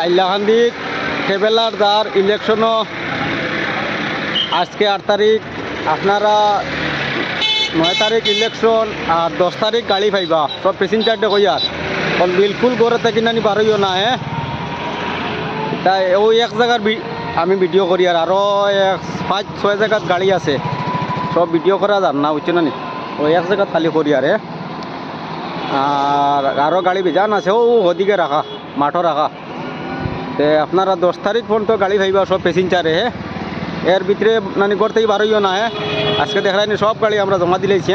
আইলাকান্দিত ট্রেভেলার যার ইলেকশনও আজকে 8 তারিখ, আপনারা 9 তারিখ ইলেকশন আর 10 তারিখ গাড়ি পাইবা। সব প্যাসেঞ্জারটা কইয়ার বিলকুল করে থাকি নানি বারইও না। তাই ওই এক জায়গার আমি ভিডিও করি আর আরও 5-6 জায়গাত গাড়ি আছে, সব ভিডিও করা যান না, বুঝছো না নি? ওই এক জায়গাত খালি করি আর আরও গাড়ি বেজান আছে ও ওদিকে রাখা, মাঠও রাখা। তে আপনারা 10 তারিখ পর্যন্ত গাড়ি ভাইবা সব প্যাসেঞ্জারে। এর ভিতরে নানি ঘর থেকে বারইও না। আজকে দেখাইনি সব গাড়ি আমরা জমা দিলেছি।